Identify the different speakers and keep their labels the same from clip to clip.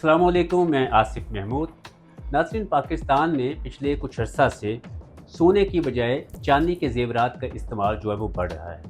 Speaker 1: अस्सलाम वालेकुम, मैं आसिफ महमूद। नाज़रीन, पाकिस्तान में पिछले कुछ अर्सा से सोने की बजाय चांदी के ज़ेवरात का इस्तेमाल जो है वो बढ़ रहा है।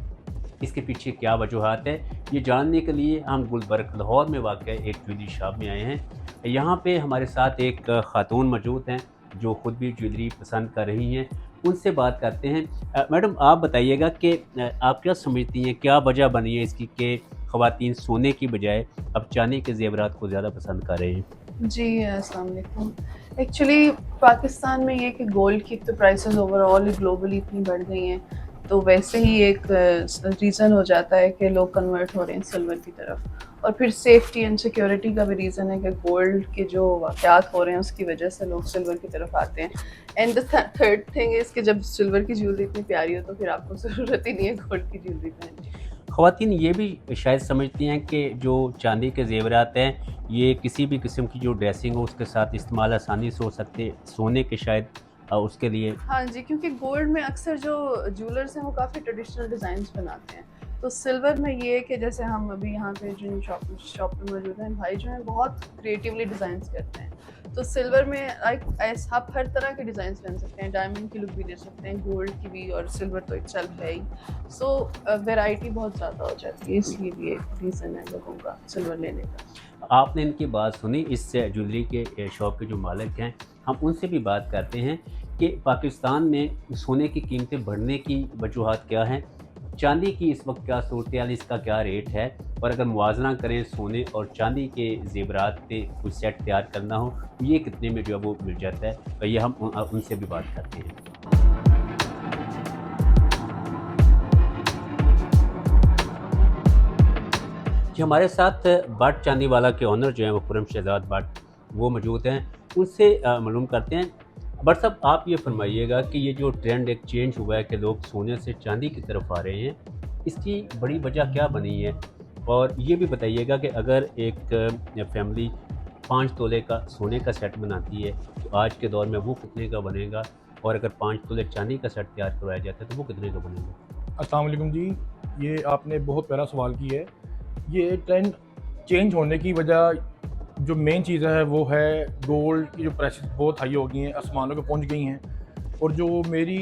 Speaker 1: इसके पीछे क्या वजूहात है, ये जानने के लिए हम गुलबर्ग लाहौर में वाक़ एक ज्वेलरी शॉप में आए हैं। यहाँ पे हमारे साथ एक ख़ातून मौजूद हैं जो ख़ुद भी ज्वेलरी पसंद कर रही हैं। उनसे बात करते हैं। मैडम, आप बताइएगा कि आप क्या समझती हैं, क्या वजह बनी है इसकी कि ख़वातीन सोने की बजाय अब चांदी के ज़ेवरात को ज़्यादा पसंद कर रहे हैं?
Speaker 2: जी, अस्सलाम वालेकुम। एक्चुअली पाकिस्तान में ये कि गोल्ड की तो प्राइसेस ओवरऑल ग्लोबली इतनी बढ़ गई हैं, तो वैसे ही एक रीज़न हो जाता है कि लोग कन्वर्ट हो रहे हैं सिल्वर की तरफ। और फिर सेफ्टी एंड सिक्योरिटी का भी रीज़न है कि गोल्ड के जो वाक़यात हो रहे हैं उसकी वजह से लोग सिल्वर की तरफ आते हैं। And the third thing is कि जब सिल्वर की ज्वेलरी इतनी प्यारी हो तो फिर आपको ज़रूरत ही नहीं है गोल्ड की ज्वेलरी पहनने की।
Speaker 1: ख़वातीन ये भी शायद समझती हैं कि जो चांदी के ज़ेवरात हैं, ये किसी भी किस्म की जो ड्रेसिंग हो उसके साथ इस्तेमाल आसानी से हो सकते, सोने के शायद उसके लिए।
Speaker 2: हाँ जी, क्योंकि गोल्ड में अक्सर जो ज्वेलर्स हैं वो काफ़ी ट्रेडिशनल डिज़ाइंस बनाते हैं। तो सिल्वर में ये है कि जैसे हम अभी यहाँ पे जिन शॉप पे मौजूद हैं, भाई जो हैं बहुत क्रिएटिवली डिज़ाइंस करते हैं। तो सिल्वर में आप हर तरह के डिज़ाइंस बन सकते हैं, डायमंड की लुक भी दे सकते हैं, गोल्ड की भी, और सिल्वर तो इटसेल्फ है ही। सो वैरायटी बहुत ज़्यादा हो जाती है, इसलिए भी एक रीज़न है लोगों का सिल्वर लेने का।
Speaker 1: आपने इनकी बात सुनी, इस ज्वेलरी के शॉप के जो मालिक हैं, हम उनसे भी बात करते हैं कि पाकिस्तान में सोने की कीमतें बढ़ने की वजूहात क्या हैं, चांदी की इस वक्त क्या सूरत हाल, इसका क्या रेट है, और अगर मुवाजना करें सोने और चांदी के ज़ेवरात पे कोई सेट तैयार करना हो तो ये कितने में जो है वो मिल जाता है। तो ये हम उनसे भी बात करते हैं। जी, हमारे साथ बाट चांदीवाला के ओनर जो हैं वो खुर्रम शहजाद बाट, वो मौजूद हैं। उनसे मालूम करते हैं। बट साहब, आप ये फरमाइएगा कि ये जो ट्रेंड एक चेंज हुआ है कि लोग सोने से चांदी की तरफ आ रहे हैं, इसकी बड़ी वजह क्या बनी है? और ये भी बताइएगा कि अगर एक फैमिली 5 तोले का सोने का सेट बनाती है तो आज के दौर में वो कितने का बनेगा, और अगर 5 तोले चांदी का सेट तैयार करवाया जाता है तो वो कितने का बनेगा?
Speaker 3: अस्सलाम वालेकुम जी। ये आपने बहुत प्यारा सवाल किया है। ये ट्रेंड चेंज होने की वजह जो मेन चीज़ है वो है गोल्ड की जो प्राइसेस बहुत हाई हो गई हैं, आसमानों पे पहुंच गई हैं। और जो मेरी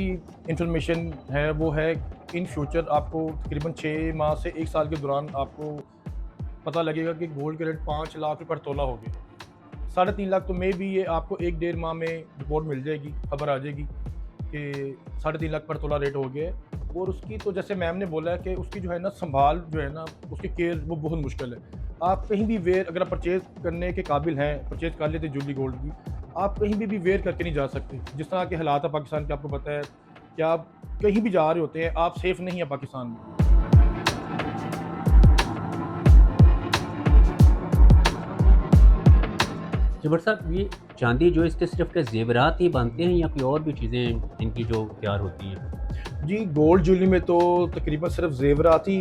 Speaker 3: इंफॉर्मेशन है वो है इन फ्यूचर आपको तकरीबन 6 माह से 1 साल के दौरान आपको पता लगेगा कि गोल्ड के रेट 5 लाख रुपये पर तोला हो गए। 3.5 लाख तो मे भी ये आपको 1 डेढ़ माह में रिपोर्ट मिल जाएगी, खबर आ जाएगी कि 3.5 लाख पर तोला रेट हो गया है। और उसकी तो जैसे मैम ने बोला है कि उसकी जो है ना संभाल जो है ना उसकी केयर वो बहुत मुश्किल है। आप कहीं भी वेयर अगर आप परचेज़ करने के काबिल हैं, परचेज़ कर लेते ज्वेलरी गोल्ड की, आप कहीं भी वेयर करके नहीं जा सकते। जिस तरह के हालात है पाकिस्तान के, आपको पता है कि आप कहीं भी जा रहे होते हैं, आप सेफ़ नहीं है पाकिस्तान में।
Speaker 1: जबर साहब, ये चांदी जो इसके सिर्फ के ज़ेवरात ही बनते हैं या कोई और भी चीज़ें इनकी जो तैयार होती हैं?
Speaker 3: जी, गोल्ड ज्वेलरी में तो तकरीबन सिर्फ ज़ेवरात ही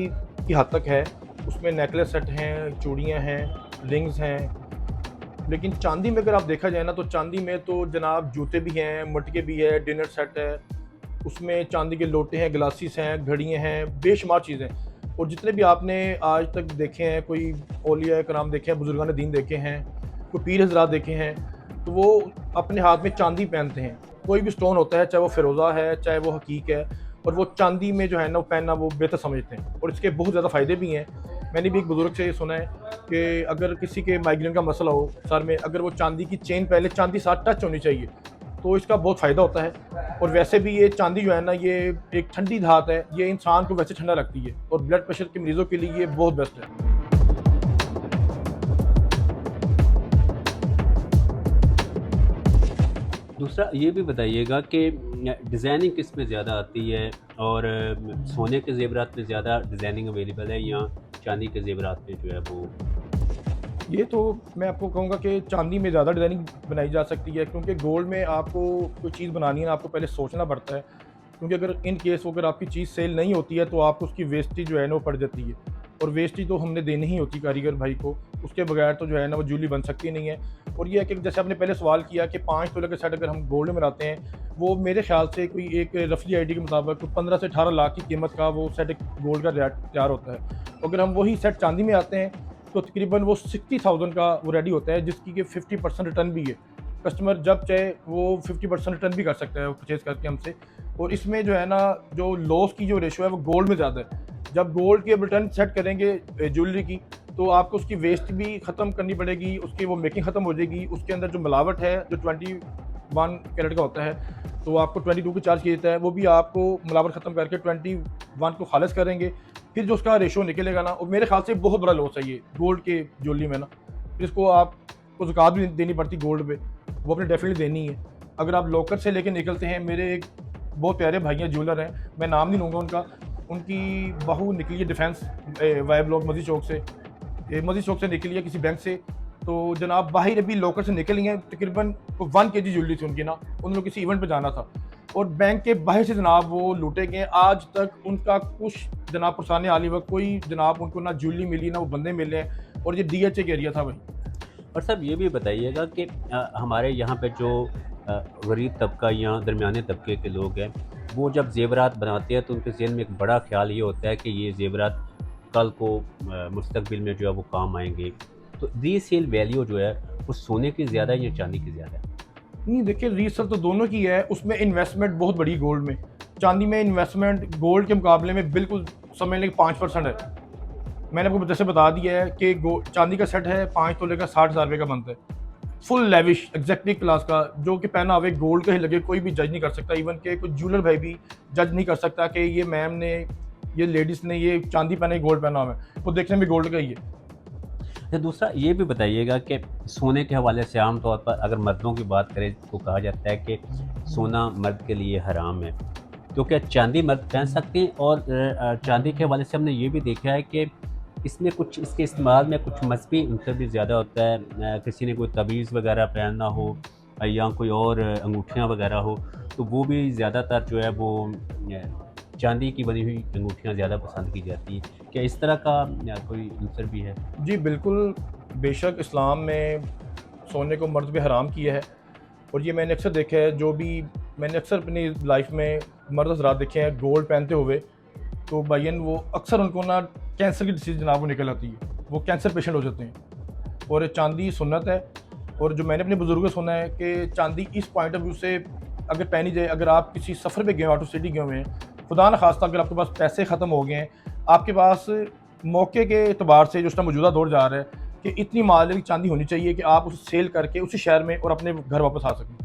Speaker 3: की हद तक है। उसमें नेकलेस सेट हैं, चूड़ियाँ हैं, रिंग्स हैं। लेकिन चांदी में अगर आप देखा जाए ना तो चांदी में तो जनाब जूते भी हैं, मटके भी है, डिनर सेट है, उसमें चांदी के लोटे हैं, ग्लासेस हैं, घड़ियाँ हैं, बेशुमार चीज़ें। और जितने भी आपने आज तक देखे हैं, कोई औलिया कराम देखे हैं, बुजुर्गान दीन देखे हैं, कोई पीर हज़रात देखे हैं, तो वो अपने हाथ में चांदी पहनते हैं। कोई भी स्टोन होता है, चाहे वो फ़िरोज़ा है, चाहे वो हकीक है, और वो चांदी में जो है ना वो पहनना वो बेहतर समझते हैं। और इसके बहुत ज़्यादा फ़ायदे भी हैं। मैंने भी एक बुज़ुर्ग से ये सुना है कि अगर किसी के माइग्रेन का मसला हो सर में, अगर वो चांदी की चेन पहले चांदी साथ टच होनी चाहिए, तो इसका बहुत फ़ायदा होता है। और वैसे भी ये चांदी जो है ना ये एक ठंडी धात है, ये इंसान को वैसे ठंडा रखती है, और ब्लड प्रेशर के मरीज़ों के लिए ये बहुत बेस्ट है।
Speaker 1: दूसरा ये भी बताइएगा कि डिज़ाइनिंग किस में ज़्यादा आती है, और सोने के ज़ेवरात में ज़्यादा डिज़ाइनिंग अवेलेबल है या चांदी के ज़ेवरात में जो है वो?
Speaker 3: ये तो मैं आपको कहूँगा कि चांदी में ज़्यादा डिज़ाइनिंग बनाई जा सकती है, क्योंकि गोल्ड में आपको कोई चीज़ बनानी है ना, आपको पहले सोचना पड़ता है। क्योंकि अगर इन केस अगर आपकी चीज़ सेल नहीं होती है तो आपको उसकी वेस्टेज जो है ना वो पड़ जाती है, और वेस्टेज तो हमने देनी ही होती कारीगर भाई को, उसके बगैर तो जो है ना वो ज्वेलरी बन सकती नहीं है। और ये है कि जैसे आपने पहले सवाल किया कि 5 तोले के सेट अगर हम गोल्ड में बनाते हैं, वो मेरे ख्याल से कोई एक रफली आईडी के मुताबिक 15 से 18 लाख की कीमत का वो सेट गोल्ड का तैयार होता है। तो अगर हम वही सेट चांदी में आते हैं तो तकरीबन वो 60,000 का वो रेडी होता है, जिसकी कि 50% रिटर्न भी है। कस्टमर जब चाहे वो 50% रिटर्न भी कर सकता है परचेज़ करके हमसे। और इसमें जो है ना, जो लॉस की जो रेशो है वो गोल्ड में ज़्यादा है। जब गोल्ड की रिटर्न सेट करेंगे ज्वेलरी की, तो आपको उसकी वेस्ट भी ख़त्म करनी पड़ेगी, उसकी वो मेकिंग ख़त्म हो जाएगी। उसके अंदर जो मिलावट है जो 21 कैरेट का होता है, तो आपको 22 की चार्ज किया जाता है, वो भी आपको मिलावट ख़त्म करके 21 को खालिस करेंगे। फिर जो उसका रेशो निकलेगा ना, और मेरे ख्याल से बहुत बड़ा लॉस है ये गोल्ड के ज्वेलरी में ना। फिर इसको आपको ज़कात भी देनी पड़ती गोल्ड पे, वो अपने डेफिनेटली देनी है। अगर आप लोकर से लेके निकलते हैं, मेरे एक बहुत प्यारे भाई हैं, ज्वेलर हैं, मैं नाम नहीं लूँगा उनका, उनकी बहू निकली है डिफेंस वाई ब्लॉक मस्जिद चौक से निकली है किसी बैंक से। तो जनाब बाहर अभी लोकर से निकली हैं, तकरीबन 1 kg ज्वेलरी थी उनकी ना, उन्होंने किसी इवेंट पे जाना था, और बैंक के बाहर से जनाब वो लूटे गए। आज तक उनका कुछ जनाब पुरसाने आली वक्त कोई जनाब उनको ना ज्वेलरी मिली ना वो बंदे मिले हैं, और ये DHA का एरिया था भाई।
Speaker 1: और साहब ये भी बताइएगा कि हमारे यहाँ पे जो गरीब तबका या दरमियाने तबके के लोग हैं, वो जब ज़ेवरात बनाते हैं तो उनके ज़हन में एक बड़ा ख्याल ये होता है कि ये ज़ेवरात कल को मुस्तकबिल में जो है वो काम आएंगे। तो रीसेल वैल्यू जो है वो सोने की ज़्यादा है या चांदी की ज़्यादा है?
Speaker 3: नहीं, देखिए रीसेल तो दोनों की है, उसमें इन्वेस्टमेंट बहुत बड़ी गोल्ड में। चांदी में इन्वेस्टमेंट गोल्ड के मुकाबले में बिल्कुल समझ लें 5% है। मैंने आपको जैसे बता दिया है कि चांदी का सेट है 5 तोले का 60,000 रुपये का बनता है, फुल लेविश एग्जैक्टिव क्लास का, जो कि पहना हुए गोल्ड का ही लगे, कोई भी जज नहीं कर सकता। इवन के कोई ज्वेलर भाई भी जज नहीं कर सकता कि ये मैम ने, ये लेडीज़ ने ये चांदी पहना है, गोल्ड पहना हुआ है, वो देखने में गोल्ड का ही है।
Speaker 1: अच्छा, दूसरा ये भी बताइएगा कि सोने के हवाले से आम तौर पर अगर मर्दों की बात करें तो कहा जाता है कि सोना मर्द के लिए हराम है, तो क्या चांदी मर्द पहन सकते हैं? और चांदी के हवाले से हमने ये भी देखा है कि इसमें कुछ, इसके इस्तेमाल में कुछ मजहबी अंसर भी ज़्यादा होता है। किसी ने कोई तवीज़ वगैरह पहनना हो या कोई और अंगूठियाँ वगैरह हो, तो वो भी ज़्यादातर जो है वो चांदी की बनी हुई अंगूठियाँ ज़्यादा पसंद की जाती हैं। क्या इस तरह का कोई अंसर भी है?
Speaker 3: जी बिल्कुल, बेशक इस्लाम में सोने को मर्द पे हराम किया है, और ये मैंने अक्सर देखा है, जो भी मैंने अक्सर अपनी लाइफ में मर्द हज़रात देखे हैं गोल्ड पहनते हुए, तो भाईयन वो अक्सर उनको ना कैंसर की डिसीज़ जनाब वो निकल आती है, वो कैंसर पेशेंट हो जाते हैं। और चांदी सुन्नत है, और जो मैंने अपने बुजुर्गों से सुना है कि चांदी इस पॉइंट ऑफ व्यू से अगर पहनी जाए, अगर आप किसी सफ़र पे गए हो, आउट ऑफ सिटी गए हुए हैं, खुदा न खास्ता अगर आपके पास पैसे ख़त्म हो गए हैं, आपके पास मौके के एतबार से जो उसका मौजूदा दौर जा रहा है कि इतनी माल की चांदी होनी चाहिए कि आप उसे सेल करके उसी शहर में और अपने घर वापस आ सकें।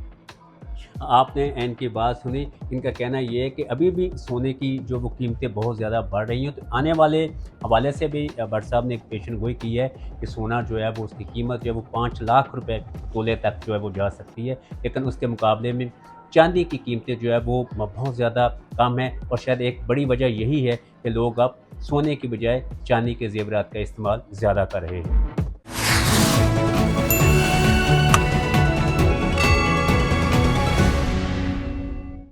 Speaker 1: आपने इनकी बात सुनी, इनका कहना ये है कि अभी भी सोने की जो वो कीमतें बहुत ज़्यादा बढ़ रही हैं, तो आने वाले हवाले से भी भट्ट साहब ने एक पेशन गोई की है कि सोना जो है वो उसकी कीमत जो है वो 5 लाख रुपए तोले तक जो है वो जा सकती है, लेकिन उसके मुकाबले में चांदी की कीमतें जो है वो बहुत ज़्यादा कम है। और शायद एक बड़ी वजह यही है कि लोग अब सोने की बजाय चांदी के ज़ेवरात का इस्तेमाल ज़्यादा कर रहे हैं।